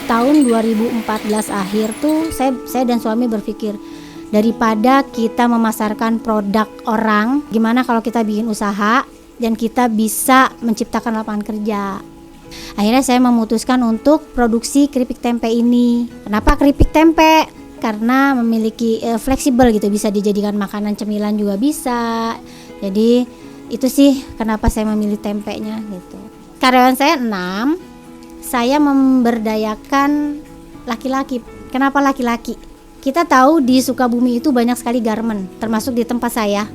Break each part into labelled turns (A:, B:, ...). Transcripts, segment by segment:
A: tahun 2014 akhir tuh saya dan suami berpikir, daripada kita memasarkan produk orang, gimana kalau kita bikin usaha dan kita bisa menciptakan lapangan kerja. Akhirnya saya memutuskan untuk produksi keripik tempe ini. Kenapa keripik tempe? Karena memiliki fleksibel gitu, bisa dijadikan makanan cemilan juga bisa. Jadi itu sih kenapa saya memilih tempenya gitu. Karyawan saya 6, saya memberdayakan laki-laki. Kenapa laki-laki? Kita tahu di Sukabumi itu banyak sekali garmen, termasuk di tempat saya.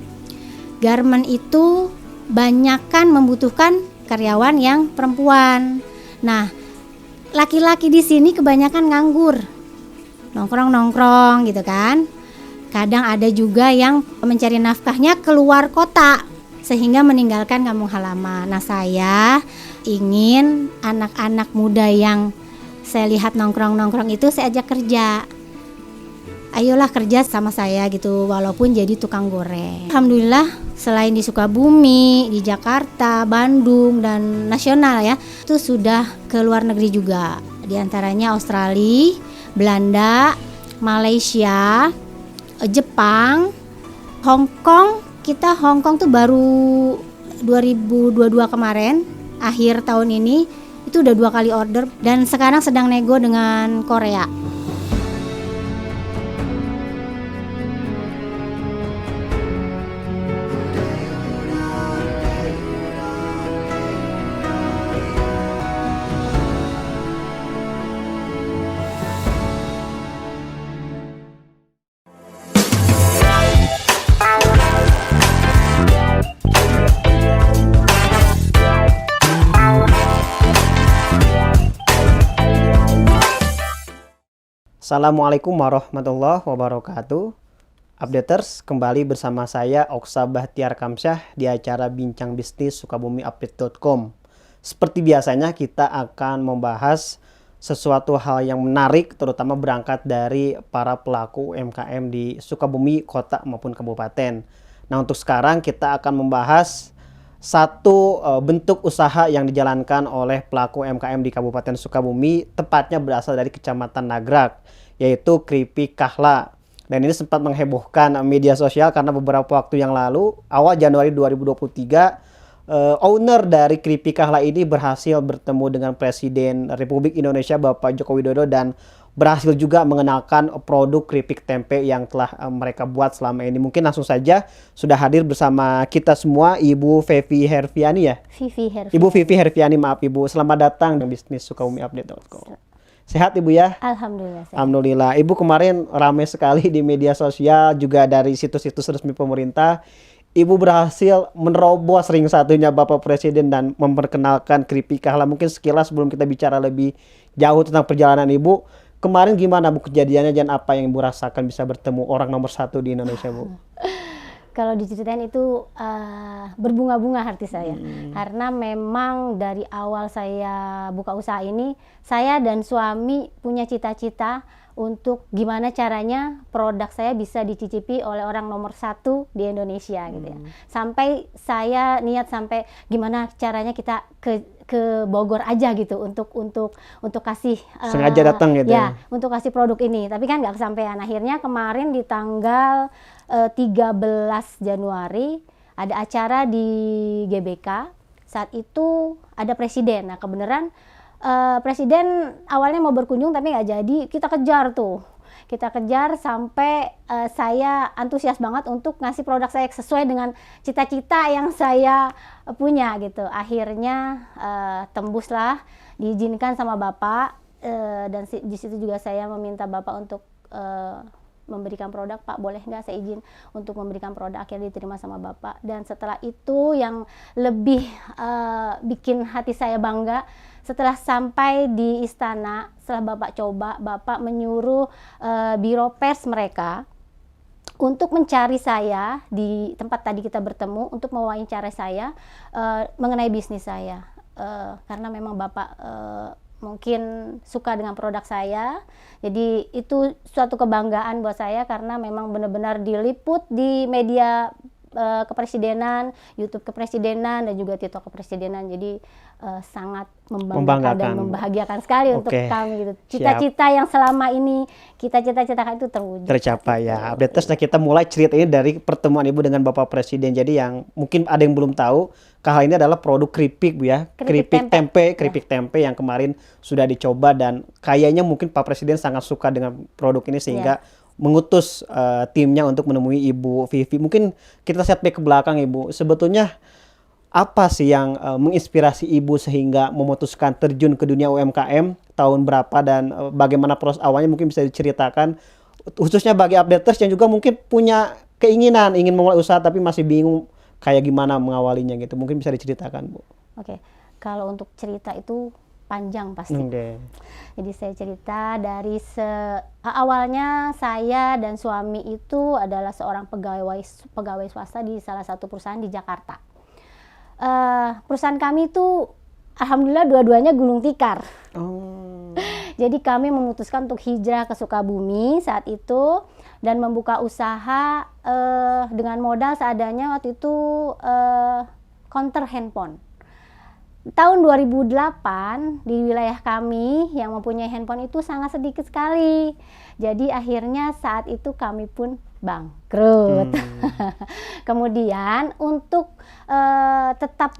A: Garmen itu banyakkan membutuhkan karyawan yang perempuan. Nah, laki-laki di sini kebanyakan nganggur, nongkrong gitu kan. Kadang ada juga yang mencari nafkahnya keluar kota sehingga meninggalkan kampung halaman. Nah, saya ingin anak-anak muda yang saya lihat nongkrong itu saya ajak kerja. Ayolah kerja sama saya gitu, walaupun jadi tukang goreng. Alhamdulillah, selain di Sukabumi, di Jakarta, Bandung, dan nasional ya, itu sudah ke luar negeri juga. Di antaranya Australia, Belanda, Malaysia, Jepang, Hong Kong. Kita Hong Kong tuh baru 2022 kemarin, akhir tahun ini, itu udah 2 kali order. Dan sekarang sedang nego dengan Korea.
B: Assalamualaikum warahmatullahi wabarakatuh. Updaters, kembali bersama saya Oksa Bahtiar Kamsyah di acara Bincang Bisnis SukabumiUpdate.com. Seperti biasanya kita akan membahas sesuatu hal yang menarik, terutama berangkat dari para pelaku UMKM di Sukabumi, kota maupun kabupaten. Nah, untuk sekarang kita akan membahas satu bentuk usaha yang dijalankan oleh pelaku UMKM di Kabupaten Sukabumi, tepatnya berasal dari Kecamatan Nagrak, yaitu keripik kahla. Dan ini sempat menghebohkan media sosial karena beberapa waktu yang lalu, awal Januari 2023, owner dari keripik kahla ini berhasil bertemu dengan Presiden Republik Indonesia Bapak Joko Widodo dan berhasil juga mengenalkan produk keripik tempe yang telah mereka buat selama ini. Mungkin langsung saja sudah hadir bersama kita semua Ibu Vivi Herfiani ya? Ibu Vivi Herfiani, maaf Ibu. Selamat datang di Bisnis SukabumiUpdate.com. Sehat Ibu ya?
A: Alhamdulillah.
B: Alhamdulillah. Ibu kemarin ramai sekali di media sosial, juga dari situs-situs resmi pemerintah. Ibu berhasil menerobos ring satunya Bapak Presiden dan memperkenalkan keripik kahla. Mungkin sekilas sebelum kita bicara lebih jauh tentang perjalanan Ibu, kemarin gimana Bu kejadiannya dan apa yang Ibu rasakan bisa bertemu orang nomor 1 di Indonesia Bu?
A: Kalau diceritain itu berbunga-bunga hati saya. Karena memang dari awal saya buka usaha ini, saya dan suami punya cita-cita untuk gimana caranya produk saya bisa dicicipi oleh orang nomor 1 di Indonesia gitu ya. Sampai saya niat sampai gimana caranya kita ke Bogor aja gitu untuk kasih
B: sengaja datang gitu
A: ya, untuk kasih produk ini. Tapi kan nggak kesampaian. Akhirnya kemarin di tanggal 13 Januari ada acara di GBK. Saat itu ada presiden. Nah, kebenaran presiden awalnya mau berkunjung tapi nggak jadi. Kita kejar sampai saya antusias banget untuk ngasih produk saya sesuai dengan cita-cita yang saya punya gitu. Akhirnya tembuslah, diizinkan sama Bapak, dan di situ juga saya meminta Bapak untuk memberikan produk. Pak, boleh nggak saya izin untuk memberikan produk? Akhirnya diterima sama Bapak. Dan setelah itu yang lebih bikin hati saya bangga, setelah sampai di istana, setelah Bapak coba, Bapak menyuruh biro pers mereka untuk mencari saya di tempat tadi kita bertemu, untuk mewawancara saya mengenai bisnis saya. Karena memang Bapak mungkin suka dengan produk saya, jadi itu suatu kebanggaan buat saya karena memang benar-benar diliput di media kepresidenan, YouTube kepresidenan, dan juga TikTok kepresidenan. Jadi sangat membanggakan dan membahagiakan sekali untuk kami gitu. Cita-cita yang selama ini kita cita-citakan itu
B: tercapai ya. Updaters, nah kita mulai cerita ini dari pertemuan Ibu dengan Bapak Presiden. Jadi yang mungkin ada yang belum tahu, KAHLA ini adalah produk keripik Bu ya. Keripik tempe yang kemarin sudah dicoba, dan kayaknya mungkin Pak Presiden sangat suka dengan produk ini sehingga mengutus timnya untuk menemui Ibu Vivi. Mungkin kita setback ke belakang Ibu. Sebetulnya apa sih yang menginspirasi Ibu sehingga memutuskan terjun ke dunia UMKM tahun berapa, dan bagaimana proses awalnya, mungkin bisa diceritakan khususnya bagi updaters yang juga mungkin punya keinginan ingin memulai usaha tapi masih bingung kayak gimana mengawalinya gitu. Mungkin bisa diceritakan Bu.
A: Oke. Kalau untuk cerita itu panjang pasti. Jadi saya cerita dari awalnya saya dan suami itu adalah seorang pegawai swasta di salah satu perusahaan di Jakarta. Perusahaan kami itu alhamdulillah dua-duanya gulung tikar. Jadi kami memutuskan untuk hijrah ke Sukabumi saat itu dan membuka usaha dengan modal seadanya waktu itu counter handphone. Tahun 2008 di wilayah kami yang mempunyai handphone itu sangat sedikit sekali. Jadi akhirnya saat itu kami pun bangkrut. Kemudian untuk tetap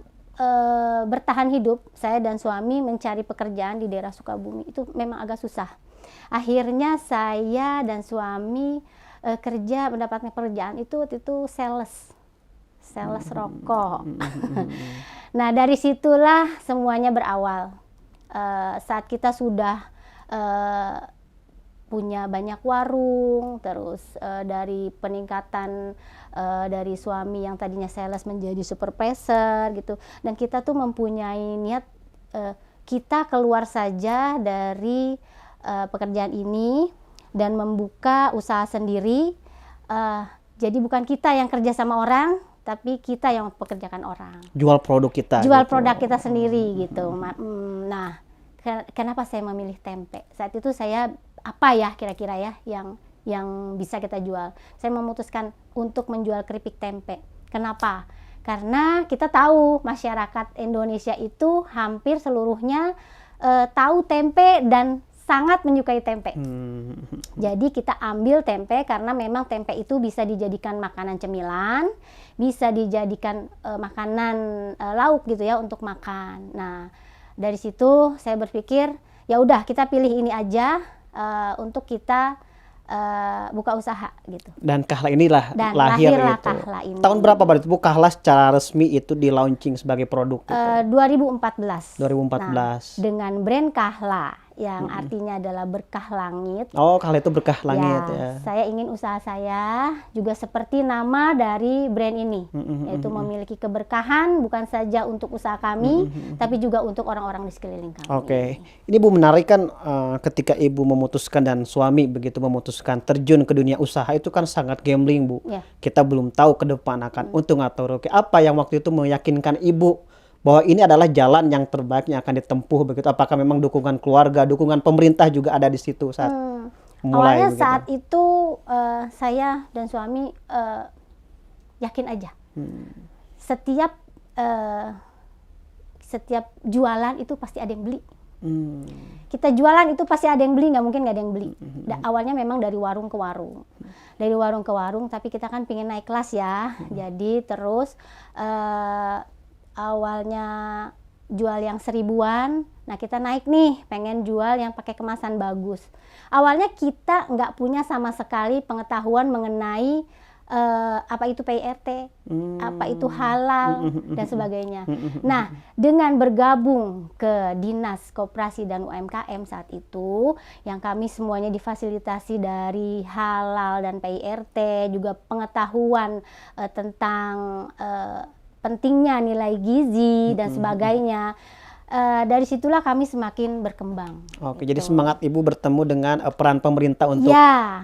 A: bertahan hidup, saya dan suami mencari pekerjaan di daerah Sukabumi itu memang agak susah. Akhirnya saya dan suami mendapatkan pekerjaan itu waktu itu sales rokok. Nah dari situlah semuanya berawal. Saat kita sudah punya banyak warung, terus dari peningkatan dari suami yang tadinya sales menjadi supervisor gitu, dan kita tuh mempunyai niat kita keluar saja dari pekerjaan ini dan membuka usaha sendiri. Jadi bukan kita yang kerja sama orang, tapi kita yang pekerjakan orang.
B: Jual produk kita.
A: Jual produk kita sendiri gitu. Nah, kenapa saya memilih tempe? Saat itu saya apa ya kira-kira ya yang bisa kita jual? Saya memutuskan untuk menjual keripik tempe. Kenapa? Karena kita tahu masyarakat Indonesia itu hampir seluruhnya tahu tempe dan sangat menyukai tempe. Jadi kita ambil tempe karena memang tempe itu bisa dijadikan makanan cemilan, bisa dijadikan makanan lauk gitu ya untuk makan. Nah, dari situ saya berpikir ya udah kita pilih ini aja untuk kita buka usaha gitu.
B: Dan KAHLA inilah lahir itu.
A: KAHLA ini.
B: Tahun berapa berarti Bu KAHLA secara resmi itu di launching sebagai produk gitu?
A: 2014.
B: 2014.
A: Nah, dengan brand KAHLA yang artinya adalah berkah langit.
B: Oh, KAHLA itu berkah langit ya.
A: Saya ingin usaha saya juga seperti nama dari brand ini, yaitu memiliki keberkahan bukan saja untuk usaha kami, tapi juga untuk orang-orang di sekeliling kami.
B: Oke. Ini Bu menarik kan, ketika Ibu memutuskan dan suami begitu memutuskan terjun ke dunia usaha itu kan sangat gambling Bu. Kita belum tahu ke depan akan untung atau rugi. Apa yang waktu itu meyakinkan Ibu bahwa ini adalah jalan yang terbaik yang akan ditempuh begitu? Apakah memang dukungan keluarga, dukungan pemerintah juga ada di situ saat mulai?
A: Awalnya
B: begitu?
A: saat itu saya dan suami yakin aja. Setiap jualan itu pasti ada yang beli. Kita jualan itu pasti ada yang beli, nggak mungkin nggak ada yang beli. Awalnya memang dari warung ke warung, tapi kita kan pengen naik kelas ya. Jadi terus awalnya jual yang 1000-an, nah kita naik nih pengen jual yang pakai kemasan bagus. Awalnya kita nggak punya sama sekali pengetahuan mengenai apa itu PIRT, apa itu halal dan sebagainya. Nah, dengan bergabung ke Dinas Koperasi dan UMKM saat itu, yang kami semuanya difasilitasi dari halal dan PIRT, juga pengetahuan tentang pentingnya nilai gizi dan sebagainya. Dari situlah kami semakin berkembang.
B: Oke, jadi semangat Ibu bertemu dengan peran pemerintah untuk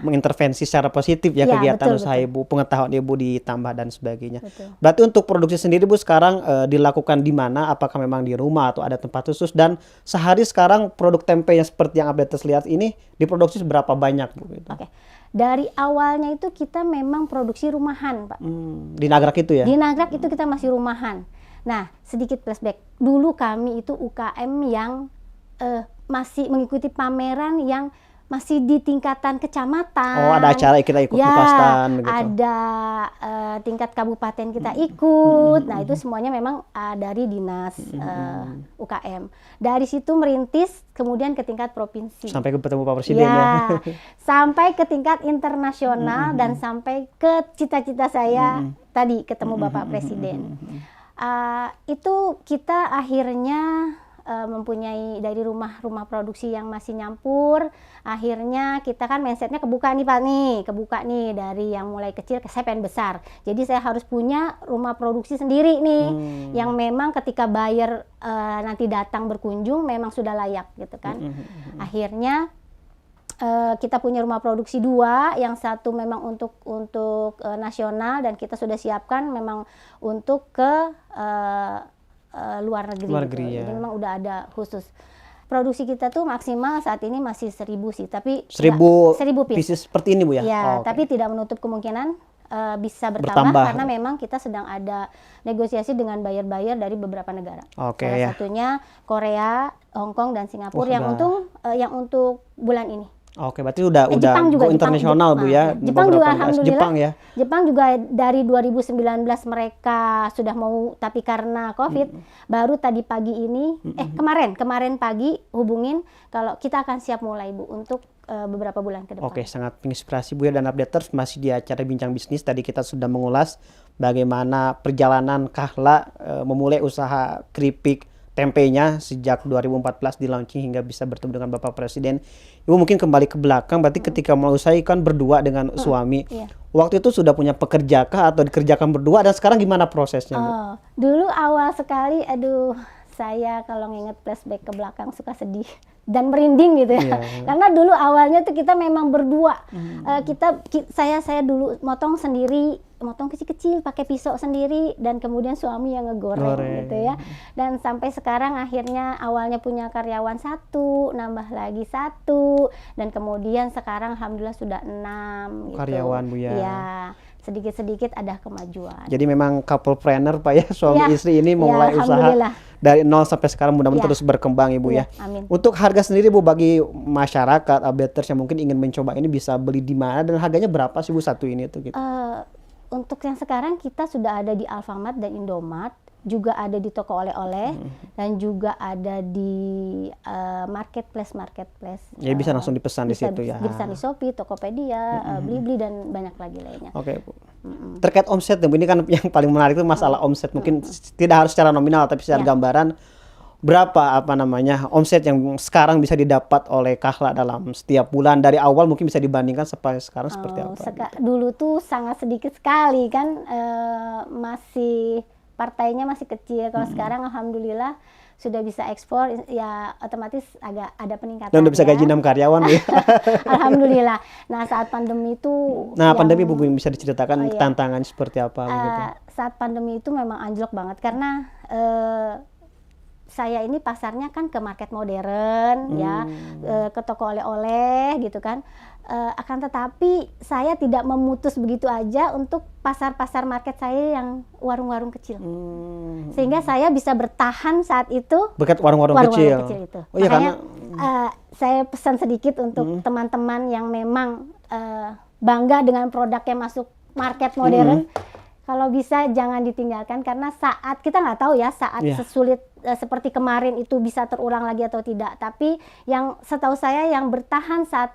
B: mengintervensi secara positif ya kegiatan usaha Ibu, pengetahuan Ibu ditambah dan sebagainya. Berarti untuk produksi sendiri Bu sekarang dilakukan di mana? Apakah memang di rumah atau ada tempat khusus? Dan sehari sekarang produk tempe yang seperti yang update lihat ini diproduksi berapa banyak Bu? Gitu?
A: Oke. Dari awalnya itu kita memang produksi rumahan, Pak.
B: Di Nagrak itu ya?
A: Di Nagrak itu kita masih rumahan. Nah, sedikit flashback. Dulu kami itu UKM yang masih mengikuti pameran yang masih di tingkatan kecamatan.
B: Oh, ada acara kita ikut
A: ya,
B: pastan gitu.
A: Ada tingkat kabupaten kita ikut. Nah, itu semuanya memang dari dinas UKM. Dari situ merintis, kemudian ke tingkat provinsi.
B: Sampai ketemu Pak Presiden ya.
A: Sampai ke tingkat internasional dan sampai ke cita-cita saya tadi ketemu Bapak Presiden. Itu kita akhirnya mempunyai dari rumah produksi yang masih nyampur, akhirnya kita kan mindsetnya kebuka nih Pak kebuka nih dari yang mulai kecil saya pengen besar. Jadi saya harus punya rumah produksi sendiri nih, yang memang ketika buyer nanti datang berkunjung memang sudah layak gitu kan. Akhirnya kita punya rumah produksi 2, yang satu memang untuk nasional dan kita sudah siapkan memang untuk ke luar negeri gitu.
B: Ya.
A: Jadi memang udah ada khusus. Produksi kita tuh maksimal saat ini masih 1000 sih, tapi
B: 1000
A: piece.
B: pieces seperti ini Bu ya?
A: Ya, tapi tidak menutup kemungkinan bisa bertambah karena memang kita sedang ada negosiasi dengan buyer-buyer dari beberapa negara. Salah satunya Korea, Hong Kong dan Singapura yang untuk bulan ini.
B: Oke, berarti udah
A: Jepang juga,
B: go internasional Bu ya.
A: Jepang juga alhamdulillah.
B: Jepang ya.
A: Jepang juga dari 2019 mereka sudah mau, tapi karena Covid baru tadi pagi ini kemarin pagi hubungin kalau kita akan siap mulai Bu untuk beberapa bulan ke depan.
B: Oke, sangat menginspirasi Bu ya, dan updaters masih di acara Bincang Bisnis. Tadi kita sudah mengulas bagaimana perjalanan Kahla memulai usaha keripik tempenya sejak 2014 di launching hingga bisa bertemu dengan Bapak Presiden. Ibu mungkin kembali ke belakang, berarti ketika mulai usaha kan berdua dengan suami.
A: Iya.
B: Waktu itu sudah punya pekerja kah atau dikerjakan berdua, dan sekarang gimana prosesnya Bu?
A: Dulu awal sekali, saya kalau nginget flashback ke belakang suka sedih dan merinding gitu ya. Karena dulu awalnya tuh kita memang berdua. Saya dulu motong sendiri, motong kecil-kecil pakai pisau sendiri, dan kemudian suami yang ngegoreng gitu ya. Dan sampai sekarang akhirnya awalnya punya karyawan 1, nambah lagi 1, dan kemudian sekarang alhamdulillah sudah 6 gitu.
B: Karyawan Bu ya.
A: Iya. Sedikit-sedikit ada kemajuan.
B: Jadi memang couple planner Pak ya, suami istri ini memulai usaha dari 0 sampai sekarang, mudah-mudahan terus berkembang Ibu ya.
A: Amin.
B: Untuk harga sendiri Bu, bagi masyarakat updaters yang mungkin ingin mencoba ini bisa beli di mana dan harganya berapa sih Bu satu ini tuh gitu?
A: Untuk yang sekarang kita sudah ada di Alfamart dan Indomart, juga ada di toko oleh-oleh, dan juga ada di marketplace.
B: Ya bisa langsung dipesan di situ ya.
A: Dipesan di Shopee, Tokopedia, Blibli dan banyak lagi lainnya.
B: Oke Bu. Terkait omset Bu, ini kan yang paling menarik itu masalah omset. Mungkin tidak harus secara nominal tapi secara gambaran. Berapa omset yang sekarang bisa didapat oleh Kahla dalam setiap bulan, dari awal mungkin bisa dibandingkan sampai sekarang seperti apa?
A: Dulu tuh sangat sedikit sekali kan, masih partainya masih kecil. Kalau sekarang alhamdulillah sudah bisa ekspor, ya otomatis agak ada peningkatan. Dan
B: udah bisa gaji 6 karyawan ya.
A: Alhamdulillah. Nah, saat pandemi itu
B: pandemi Bu bisa diceritakan tantangan seperti apa gitu.
A: Saat pandemi itu memang anjlok banget karena saya ini pasarnya kan ke market modern ya, ke toko oleh-oleh gitu kan. Akan tetapi saya tidak memutus begitu aja untuk pasar-pasar market saya yang warung-warung kecil. Sehingga saya bisa bertahan saat itu
B: berkat warung-warung kecil
A: itu.
B: Oh iya,
A: makanya saya pesan sedikit untuk teman-teman yang memang bangga dengan produk yang masuk market modern. Kalau bisa jangan ditinggalkan, karena saat kita nggak tahu ya saat sesulit seperti kemarin itu bisa terulang lagi atau tidak. Tapi yang setahu saya yang bertahan saat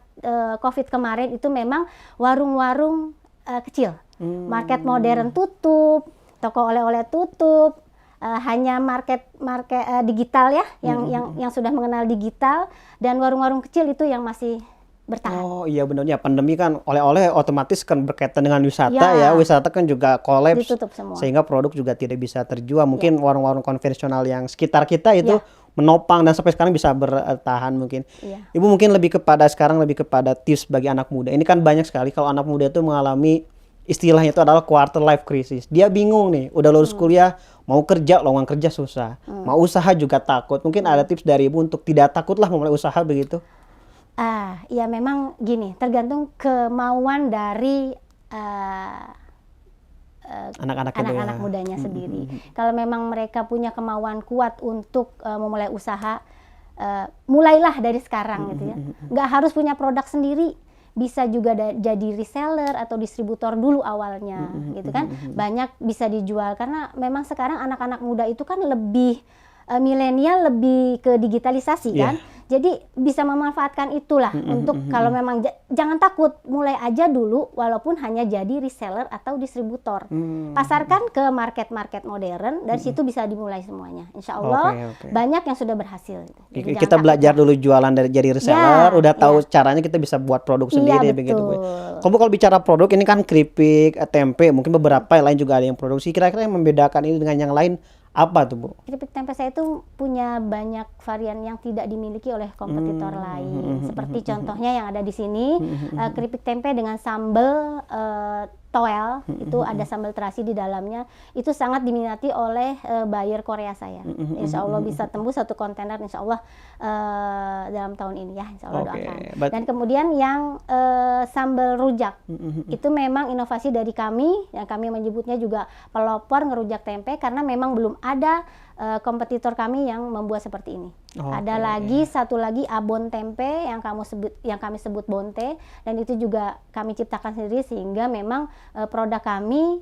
A: Covid kemarin itu memang warung-warung kecil. Market modern tutup, toko oleh-oleh tutup, hanya market digital ya, yang sudah mengenal digital, dan warung-warung kecil itu yang masih bertahan. Oh
B: iya benar ya, pandemi kan oleh-oleh otomatis kan berkaitan dengan wisata ya. Wisata kan juga kolaps, sehingga produk juga tidak bisa terjual. Mungkin warung-warung konvensional yang sekitar kita itu menopang dan sampai sekarang bisa bertahan mungkin. Ibu mungkin lebih kepada tips bagi anak muda. Ini kan banyak sekali kalau anak muda itu mengalami istilahnya itu adalah quarter life crisis. Dia bingung nih, udah lulus kuliah, mau kerja, lowongan kerja susah. Mau usaha juga takut. Mungkin ada tips dari Ibu untuk tidak takutlah memulai usaha begitu.
A: Ya memang gini, tergantung kemauan dari uh,
B: Anak-anak itu ya.
A: anak-anak mudanya sendiri. Kalau memang mereka punya kemauan kuat untuk memulai usaha, mulailah dari sekarang gitu ya. Nggak harus punya produk sendiri, bisa juga jadi reseller atau distributor dulu awalnya gitu kan. Banyak bisa dijual karena memang sekarang anak-anak muda itu kan lebih milenial, lebih ke digitalisasi kan. Jadi bisa memanfaatkan itulah untuk kalau memang jangan takut, mulai aja dulu walaupun hanya jadi reseller atau distributor. Pasarkan ke market-market modern, dari situ bisa dimulai semuanya. Insya Allah banyak yang sudah berhasil.
B: Jadi kita belajar dulu jualan dari jadi reseller, udah tahu caranya kita bisa buat produk sendiri begitu Bu. Kamu kalau bicara produk ini kan keripik, tempe, mungkin beberapa yang lain juga ada yang produksi. Kira-kira yang membedakan ini dengan yang lain apa tuh Bu?
A: Keripik tempe saya itu punya banyak varian yang tidak dimiliki oleh kompetitor lain. Seperti contohnya yang ada di sini, keripik tempe dengan sambal toel, itu ada sambal terasi di dalamnya, itu sangat diminati oleh buyer Korea saya. Insya Allah bisa tembus 1 kontainer insya Allah dalam tahun ini ya, insya Allah doakan. Dan kemudian yang sambal rujak, itu memang inovasi dari kami, yang kami menyebutnya juga pelopor ngerujak tempe, karena memang belum ada kompetitor kami yang membuat seperti ini. Ada lagi satu lagi abon tempe yang kami sebut bonte, dan itu juga kami ciptakan sendiri sehingga memang produk kami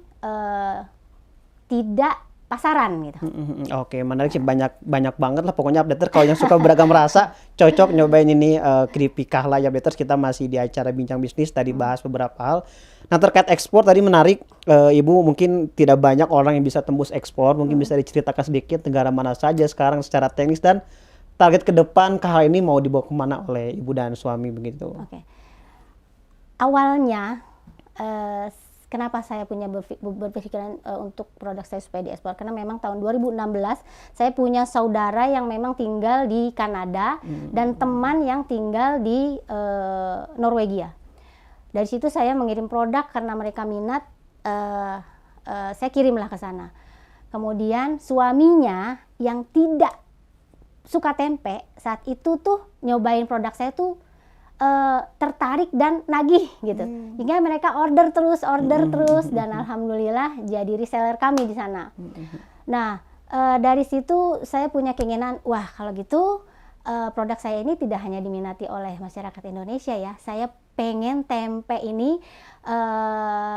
A: tidak pasaran gitu.
B: Menarik sih, banyak banget lah pokoknya updater. Kalau yang suka beragam rasa cocok nyobain ini keripik kahla ya updaters. Kita masih di acara Bincang Bisnis, tadi bahas beberapa hal. Nah terkait ekspor tadi menarik, Ibu mungkin tidak banyak orang yang bisa tembus ekspor, mungkin bisa diceritakan sedikit negara mana saja sekarang secara teknis dan target ke depan kahla ini mau dibawa kemana oleh Ibu dan suami begitu.
A: Awalnya kenapa saya punya berpikiran untuk produk saya supaya diekspor, karena memang tahun 2016 saya punya saudara yang memang tinggal di Kanada dan teman yang tinggal di Norwegia. Dari situ saya mengirim produk karena mereka minat, saya kirimlah ke sana. Kemudian suaminya yang tidak suka tempe saat itu tuh nyobain produk saya tuh tertarik dan nagih gitu. Hingga mereka order terus dan alhamdulillah jadi reseller kami di sana. Nah, dari situ saya punya keinginan, wah kalau gitu produk saya ini tidak hanya diminati oleh masyarakat Indonesia ya. Saya pengen tempe ini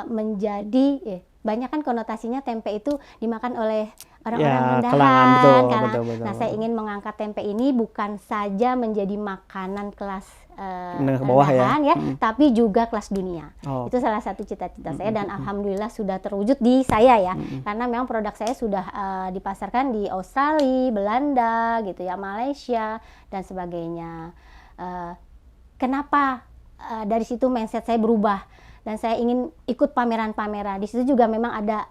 A: menjadi banyak kan konotasinya tempe itu dimakan oleh orang-orang rendahan, betul. Nah, saya ingin mengangkat tempe ini bukan saja menjadi makanan kelas rendahan ya, tapi juga kelas dunia. Itu salah satu cita-cita saya dan alhamdulillah sudah terwujud di saya ya, karena memang produk saya sudah dipasarkan di Australia, Belanda gitu ya, Malaysia dan sebagainya. Kenapa dari situ mindset saya berubah dan saya ingin ikut pameran-pameran. Di situ juga memang ada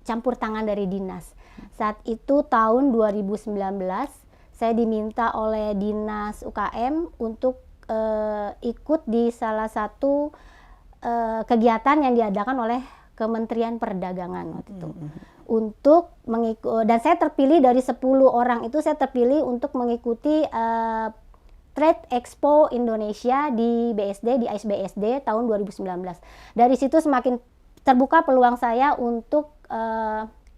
A: campur tangan dari dinas. Saat itu tahun 2019 saya diminta oleh dinas UKM untuk ikut di salah satu kegiatan yang diadakan oleh Kementerian Perdagangan waktu itu. Untuk dan saya terpilih dari 10 orang itu, saya terpilih untuk mengikuti Trade Expo Indonesia di BSD, di ISBSD tahun 2019. Dari situ semakin terbuka peluang saya untuk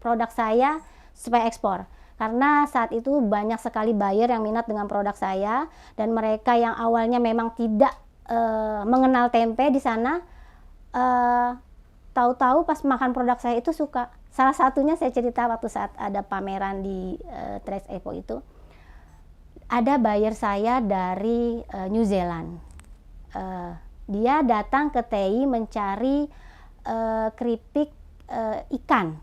A: produk saya supaya ekspor. Karena saat itu banyak sekali buyer yang minat dengan produk saya, dan mereka yang awalnya memang tidak mengenal tempe di sana, tahu-tahu pas makan produk saya itu suka. Salah satunya saya cerita waktu saat ada pameran di Trade Expo itu. Ada buyer saya dari New Zealand. Dia datang ke TI mencari keripik ikan.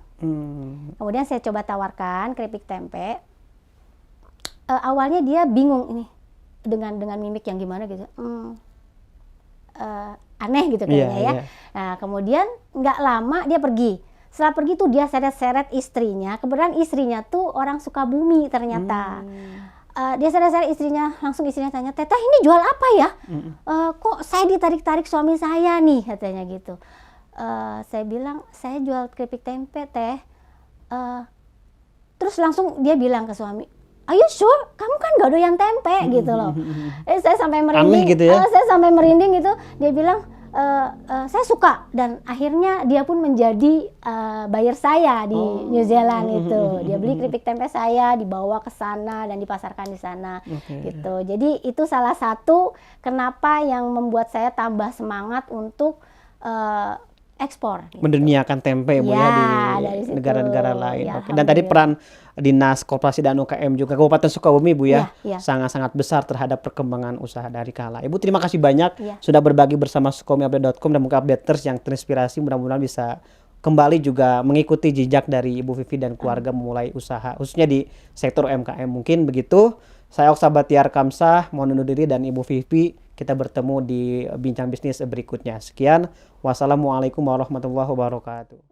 A: Kemudian saya coba tawarkan keripik tempe. Awalnya dia bingung ini dengan mimik yang gimana gitu. Aneh gitu kayaknya ya. Nah, kemudian nggak lama dia pergi. Setelah pergi tuh dia seret-seret istrinya. Kebetulan istrinya tuh orang Sukabumi ternyata. Dia seret-seret istrinya, langsung istrinya tanya, "Teteh ini jual apa ya? Kok saya ditarik-tarik suami saya nih?" katanya gitu. Saya bilang, "Saya jual keripik tempe, Teh." Terus langsung dia bilang ke suami, "Are you sure? Kamu kan gak doyan tempe," gitu loh. Saya sampai merinding.
B: Aneh gitu ya?
A: Saya sampai merinding gitu. Dia bilang, saya suka, dan akhirnya dia pun menjadi buyer saya di New Zealand itu. Dia beli keripik tempe saya, dibawa ke sana dan dipasarkan di sana. Gitu. Jadi itu salah satu kenapa yang membuat saya tambah semangat untuk ekspor. Gitu.
B: Menduniakan tempe Bu ya
A: dari
B: di
A: situ.
B: negara-negara lain.
A: Ya,
B: Dan tadi peran Dinas Koperasi dan UKM juga Kabupaten Sukabumi Bu ya, sangat-sangat besar terhadap perkembangan usaha dari Kala. Ibu terima kasih banyak sudah berbagi bersama SukabumiUpdate.com dan mungkin updaters yang terinspirasi, mudah-mudahan bisa kembali juga mengikuti jejak dari Ibu Vivi dan keluarga memulai usaha khususnya di sektor UMKM. Mungkin begitu. Saya Oksa Bahtiar Kamsah mohon undur diri, dan Ibu Vivi kita bertemu di bincang bisnis berikutnya. Sekian. Wassalamualaikum warahmatullahi wabarakatuh.